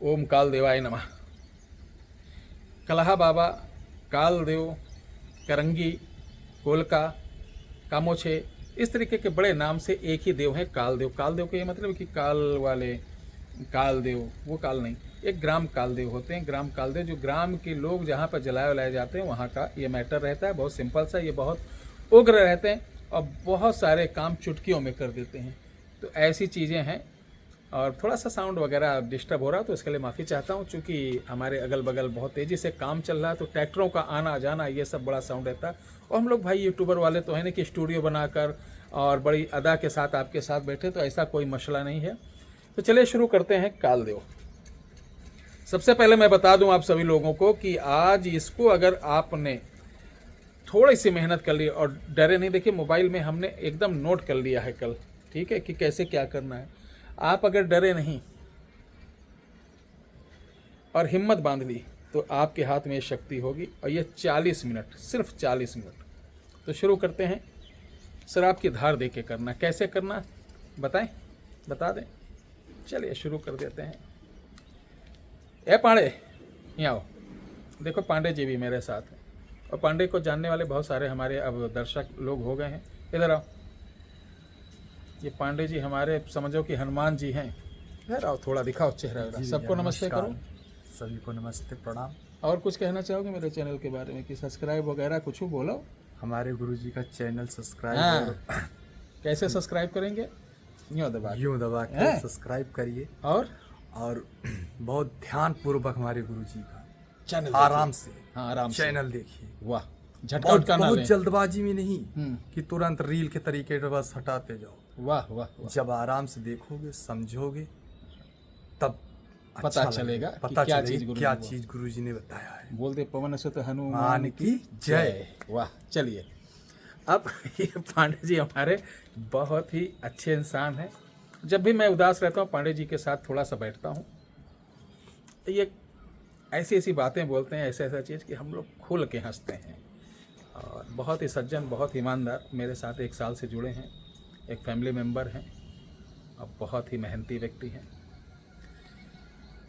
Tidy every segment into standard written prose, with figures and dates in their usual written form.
ओम काल देवाय नमः। कलहा बाबा, काल देव, करंगी, कोलका, कामोछे, इस तरीके के बड़े नाम से एक ही देव है कालदेव। कालदेव का ये मतलब कि काल वाले कालदेव, वो काल नहीं, एक ग्राम कालदेव होते हैं। ग्राम कालदेव जो ग्राम के लोग जहाँ पर जलाए वलाए जाते हैं वहाँ का ये मैटर रहता है। बहुत सिंपल सा, ये बहुत उग्र रहते हैं और बहुत सारे काम चुटकियों में कर देते हैं। तो ऐसी चीज़ें हैं। और थोड़ा सा साउंड वगैरह डिस्टर्ब हो रहा है तो इसके लिए माफ़ी चाहता हूँ, चूँकि हमारे अगल बगल बहुत तेज़ी से काम चल रहा है तो ट्रैक्टरों का आना जाना ये सब बड़ा साउंड रहता है। और हम लोग भाई यूट्यूबर वाले तो है नहीं कि स्टूडियो बनाकर और बड़ी अदा के साथ आपके साथ बैठे, तो ऐसा कोई मसला नहीं है। तो चलिए शुरू करते हैं कालदेव। सबसे पहले मैं बता दूं आप सभी लोगों को कि आज इसको अगर आपने थोड़ी सी मेहनत कर ली और डरे नहीं, देखिए मोबाइल में हमने एकदम नोट कर लिया है कल, ठीक है, कि कैसे क्या करना है। आप अगर डरे नहीं और हिम्मत बांध ली तो आपके हाथ में ये शक्ति होगी। और ये 40 मिनट, सिर्फ 40 मिनट। तो शुरू करते हैं। शराब की धार दे के करना, कैसे करना बताएं, बता दें। चलिए शुरू कर देते हैं। ए पांडे, यहाँ आओ। देखो पांडे जी भी मेरे साथ हैं और पांडे को जानने वाले बहुत सारे हमारे अब दर्शक लोग हो गए हैं। इधर आओ। ये पांडे जी हमारे समझो कि हनुमान जी हैं। इधर आओ, थोड़ा दिखाओ चेहरा वगैरह। सबको नमस्ते करो। सभी को नमस्ते, प्रणाम। और कुछ कहना चाहोगे मेरे चैनल के बारे में कि सब्सक्राइब वगैरह कुछ बोलो। हमारे गुरुजी का चैनल सब्सक्राइब हाँ, कैसे सब्सक्राइब करेंगे? यूँ दबा के सब्सक्राइब करिए और बहुत ध्यान पूर्वक हमारे गुरुजी का चैनल आराम से, हाँ आराम से चैनल देखिए। वाह, झटका उटका ना बहुत लें। जल्दबाजी में नहीं कि तुरंत रील के तरीके से बस हटाते जाओ। वाह वाह वाह। जब आराम से देखोगे, समझोगे, तब पता चलेगा पता क्या चलेगा क्या चीज गुरुजी ने बताया है। बोलते पवन सुत हनुमान मान की जय। वाह। चलिए अब ये पांडे जी हमारे बहुत ही अच्छे इंसान हैं। जब भी मैं उदास रहता हूँ पांडे जी के साथ थोड़ा सा बैठता हूँ, ये ऐसी ऐसी बातें बोलते हैं, ऐसा ऐसा चीज़ कि हम लोग खुल के हंसते हैं। और बहुत ही सज्जन, बहुत ईमानदार, मेरे साथ 1 साल से जुड़े हैं, एक फैमिली मेम्बर हैं और बहुत ही मेहनती व्यक्ति हैं।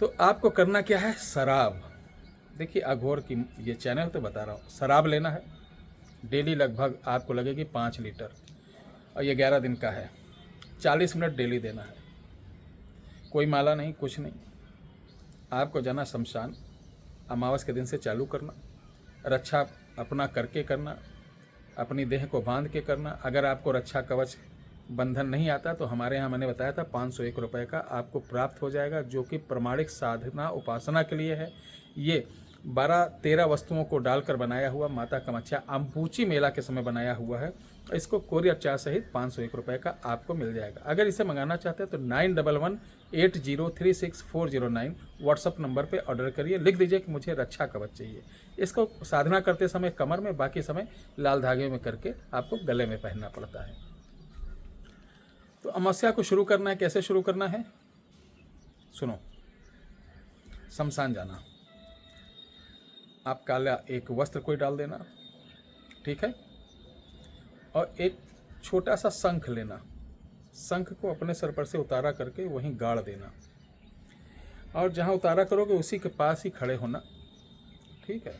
तो आपको करना क्या है? शराब, देखिए अघोर की ये चैनल तो बता रहा हूँ, शराब लेना है। डेली लगभग आपको लगेगी 5 लीटर और ये 11 दिन का है। 40 मिनट डेली देना है। कोई माला नहीं, कुछ नहीं। आपको जाना शमशान, अमावस के दिन से चालू करना, रक्षा अपना करके करना, अपनी देह को बांध के करना। अगर आपको रक्षा कवच बंधन नहीं आता तो हमारे यहाँ मैंने बताया था 501 रुपये का आपको प्राप्त हो जाएगा, जो कि प्रमाणिक साधना उपासना के लिए है। ये 12-13 वस्तुओं को डालकर बनाया हुआ माता कामाख्या अम्बुची मेला के समय बनाया हुआ है। इसको कोरियर चार्ज सहित 501 रुपये का आपको मिल जाएगा। अगर इसे मंगाना चाहते हैं तो 9118036409 व्हाट्सअप नंबर पे ऑर्डर करिए। लिख दीजिए कि मुझे रक्षा कवच चाहिए। इसको साधना करते समय कमर में, बाकी समय लाल धागे में करके आपको गले में पहनना पड़ता है। तो अमावस्या को शुरू करना है। कैसे शुरू करना है सुनो। शमशान जाना, आप काला एक वस्त्र कोई डाल देना, ठीक है, और एक छोटा सा शंख लेना। शंख को अपने सर पर से उतारा करके वहीं गाड़ देना और जहाँ उतारा करोगे उसी के पास ही खड़े होना, ठीक है।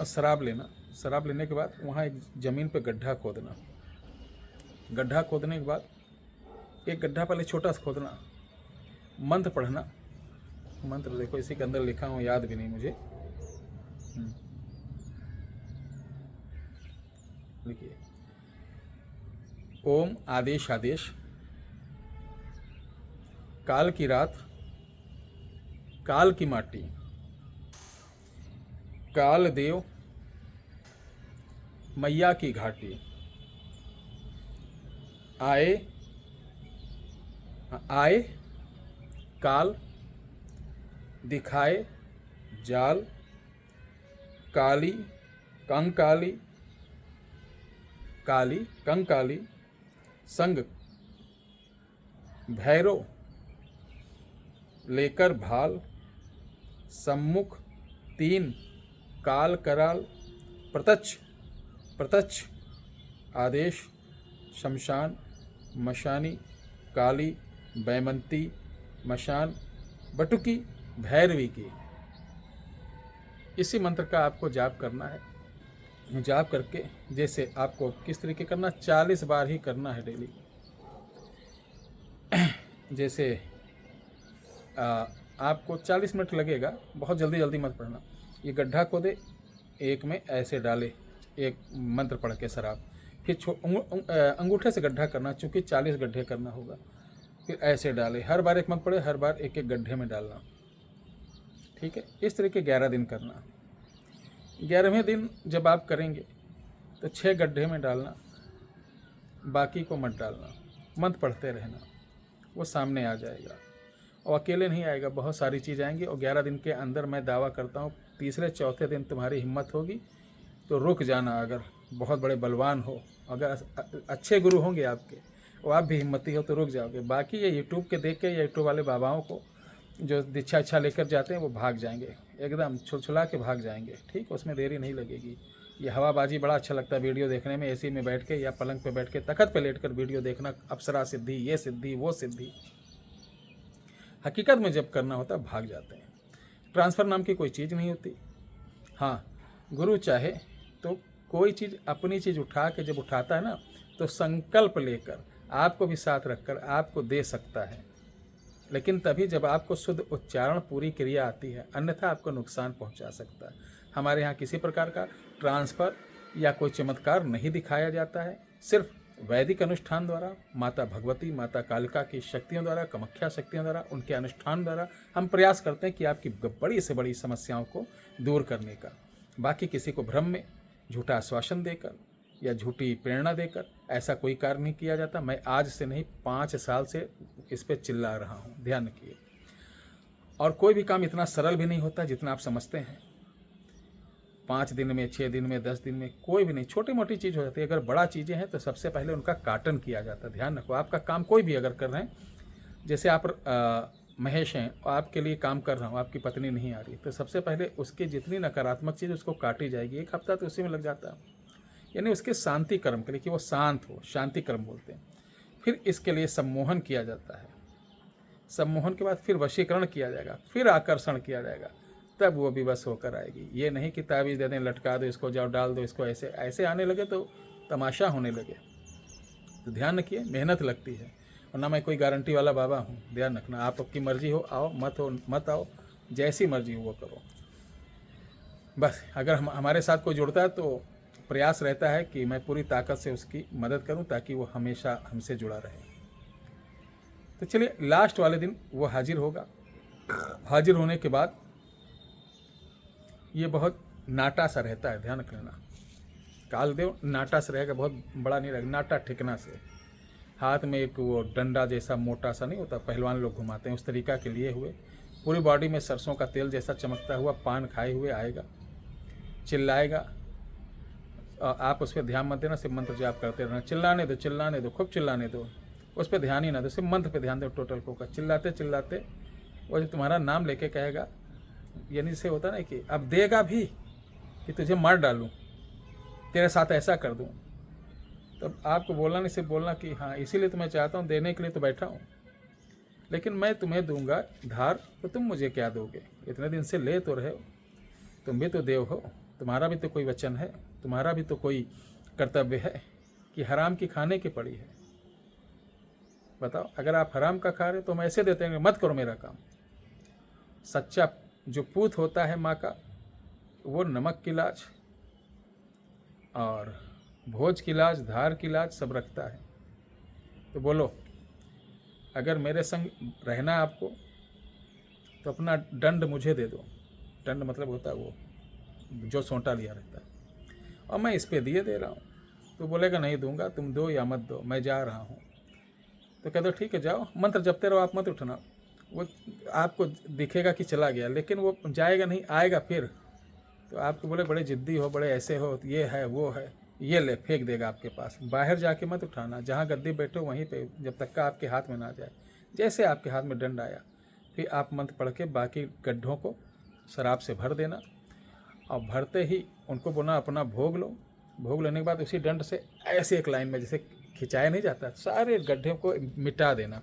और शराब लेना। शराब लेने के बाद वहाँ एक ज़मीन पे गड्ढा खोदना। गड्ढा खोदने के बाद एक गड्ढा पहले छोटा सा खोदना, मंत्र पढ़ना। मंत्र देखो इसी के अंदर लिखा हूँ, याद भी नहीं मुझे। लिखिए, ओम आदेश आदेश, काल की रात, काल की माटी, काल देव, मैया की घाटी, आए आए काल, दिखाए जाल, काली कंकाली, काली कंकाली, संग भैरव लेकर भाल, सम्मुख 3 काल कराल, प्रत्यक्ष प्रत्यक्ष आदेश, शमशान, मशानी, काली, बैमंती, मशान, बटुकी भैरवी की। इसी मंत्र का आपको जाप करना है। जाप करके जैसे आपको किस तरीके करना, 40 बार ही करना है डेली। जैसे आपको 40 मिनट लगेगा, बहुत जल्दी जल्दी मत पढ़ना। ये गड्ढा खोदे, एक में ऐसे डाले, एक मंत्र पढ़ के शराब, फिर अंगूठे से गड्ढा करना, चूँकि 40 गड्ढे करना होगा। फिर ऐसे डाले, हर बार एक मंत्र पढ़े, हर बार एक एक गड्ढे में डालना। ठीक है, इस तरीके 11 दिन करना। 11वें दिन जब आप करेंगे तो 6 गड्ढे में डालना, बाकी को मत डालना। मंत्र पढ़ते रहना, वो सामने आ जाएगा। और अकेले नहीं आएगा, बहुत सारी चीज़ आएंगी। और 11 दिन के अंदर मैं दावा करता हूँ, तीसरे चौथे दिन तुम्हारी हिम्मत होगी तो रुक जाना। अगर बहुत बड़े बलवान हो, अगर अच्छे गुरु होंगे आपके, और आप भी हिम्मती हो तो रुक जाओगे। बाकी ये यूट्यूब के देख के, यूट्यूब वाले बाबाओं को जो दीक्षा अच्छा लेकर जाते हैं, वो भाग जाएंगे, एकदम छुलछुला के भाग जाएंगे। ठीक, उसमें देरी नहीं लगेगी। ये हवाबाजी बड़ा अच्छा लगता है वीडियो देखने में, एसी में बैठ के या पलंग पे बैठ के, तख्त पे लेट कर वीडियो देखना, अप्सरा सिद्धि, ये सिद्धि, वो सिद्धि। हकीकत में जब करना होता है भाग जाते हैं। ट्रांसफ़र नाम की कोई चीज़ नहीं होती। हाँ, गुरु चाहे तो कोई चीज़, अपनी चीज़ उठा के जब उठाता है ना, तो संकल्प लेकर आपको भी साथ रखकर आपको दे सकता है, लेकिन तभी जब आपको शुद्ध उच्चारण पूरी क्रिया आती है, अन्यथा आपको नुकसान पहुंचा सकता है। हमारे यहाँ किसी प्रकार का ट्रांसफ़र या कोई चमत्कार नहीं दिखाया जाता है। सिर्फ वैदिक अनुष्ठान द्वारा, माता भगवती, माता कालिका की शक्तियों द्वारा, कामाख्या शक्तियों द्वारा, उनके अनुष्ठान द्वारा हम प्रयास करते हैं कि आपकी बड़ी से बड़ी समस्याओं को दूर करने का। बाकी किसी को भ्रम में झूठा आश्वासन देकर या झूठी प्रेरणा देकर ऐसा कोई कार्य नहीं किया जाता। मैं आज से नहीं, 5 साल से इस पे चिल्ला रहा हूँ, ध्यान रखिए। और कोई भी काम इतना सरल भी नहीं होता जितना आप समझते हैं। 5 दिन में, 6 दिन में, 10 दिन में कोई भी नहीं, छोटी मोटी चीज़ हो जाती है। अगर बड़ा चीज़ें हैं तो सबसे पहले उनका काटन किया जाता है। ध्यान रखो, आपका काम कोई भी अगर कर रहे हैं, जैसे आप महेश हैं और आपके लिए काम कर रहा हूँ, आपकी पत्नी नहीं आ रही, तो सबसे पहले उसकी जितनी नकारात्मक चीज़ उसको काटी जाएगी। 1 हफ्ता तो उसी में लग जाता है, यानी उसके शांति कर्म के लिए, कि वो शांत हो, शांति कर्म बोलते हैं। फिर इसके लिए सम्मोहन किया जाता है। सम्मोहन के बाद फिर वशीकरण किया जाएगा, फिर आकर्षण किया जाएगा, तब वो विवश होकर आएगी। ये नहीं कि ताबीज़ दे दें, लटका दो इसको, जाओ डाल दो इसको, ऐसे ऐसे आने लगे तो तमाशा होने लगे। तो ध्यान रखिए, मेहनत लगती है। और ना मैं कोई गारंटी वाला बाबा हूँ, ध्यान रखना। आपकी मर्जी हो आओ, मत आओ, जैसी मर्जी हो वो करो। बस अगर हमारे साथ कोई जुड़ता है तो प्रयास रहता है कि मैं पूरी ताकत से उसकी मदद करूं, ताकि वो हमेशा हमसे जुड़ा रहे। तो चलिए, लास्ट वाले दिन वो हाजिर होगा। हाजिर होने के बाद ये बहुत नाटा सा रहता है, ध्यान रख लेना। कालदेव नाटा सा रहेगा, बहुत बड़ा नहीं रहेगा, नाटा ठिकना से। हाथ में एक वो डंडा जैसा मोटा सा नहीं होता, पहलवान लोग घुमाते हैं, उस तरीका के लिए हुए। पूरी बॉडी में सरसों का तेल जैसा चमकता हुआ, पान खाए हुए आएगा, चिल्लाएगा। आप उस पर ध्यान मत देना, सिर्फ मंत्र जाप करते रहना। चिल्लाने दो, चिल्लाने दो, खूब चिल्लाने दो, उस पर ध्यान ही ना दो, सिर्फ मंत्र पे ध्यान दो। टोटल को चिल्लाते चिल्लाते वो जो तुम्हारा नाम लेके कहेगा, यानी जैसे होता ना कि अब देगा भी कि तुझे मार डालूं, तेरे साथ ऐसा कर दूं, तब आपको बोलना नहीं, सिर्फ बोलना कि हाँ इसीलिए तो मैं चाहता हूँ, देने के लिए तो बैठा हूँ, लेकिन मैं तुम्हें दूंगा धार तो तुम मुझे क्या दोगे? इतने दिन से ले तो रहे हो, तुम भी तो देव हो, तुम्हारा भी तो कोई वचन है, तुम्हारा भी तो कोई कर्तव्य है कि हराम की खाने की पड़ी है। बताओ, अगर आप हराम का खा रहे तो हम ऐसे देते हैं, मत करो मेरा काम। सच्चा जो पूत होता है माँ का, वो नमक की लाज और भोज की लाज, धार की लाज सब रखता है। तो बोलो, अगर मेरे संग रहना आपको तो अपना दंड मुझे दे दो। दंड मतलब होता है वो जो सोंटा लिया रहता है, और मैं इस पे दिए दे रहा हूँ। तो बोलेगा नहीं दूंगा, तुम दो या मत दो, मैं जा रहा हूँ। तो कह दो ठीक है जाओ, मंत्र जपते रहो, आप मत उठना। वो आपको दिखेगा कि चला गया, लेकिन वो जाएगा नहीं, आएगा फिर। तो आपको बोले बड़े जिद्दी हो, बड़े ऐसे हो, ये है वो है, ये ले फेंक देगा आपके पास। बाहर जाके मत उठाना, जहाँ गद्दी बैठो वहीं पे, जब तक का आपके हाथ में ना जाए। जैसे आपके हाथ में दंड आया, फिर आप मंत्र पढ़ के बाकी गड्ढों को शराब से भर देना, और भरते ही उनको बोलना अपना भोग लो। भोग लेने के बाद उसी दंड से ऐसे एक लाइन में जैसे खिंचाया नहीं जाता, सारे गड्ढे को मिटा देना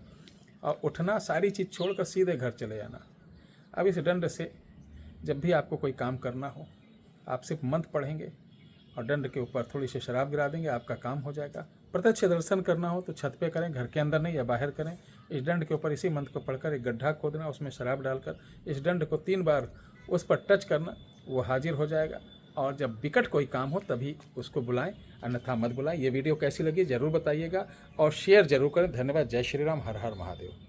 और उठना, सारी चीज़ छोड़कर सीधे घर चले जाना। अब इस दंड से जब भी आपको कोई काम करना हो, आप सिर्फ मंत्र पढ़ेंगे और दंड के ऊपर थोड़ी सी शराब गिरा देंगे, आपका काम हो जाएगा। प्रत्यक्ष दर्शन करना हो तो छत पे करें, घर के अंदर नहीं या बाहर करें। इस दंड के ऊपर इसी मंत्र को पढ़कर एक गड्ढा खोदना, उसमें शराब डालकर इस दंड को 3 बार उस पर टच करना, वो हाजिर हो जाएगा। और जब विकट कोई काम हो तभी उसको बुलाएं, अन्यथा मत बुलाएं। ये वीडियो कैसी लगी ज़रूर बताइएगा और शेयर जरूर करें। धन्यवाद। जय श्री राम। हर हर महादेव।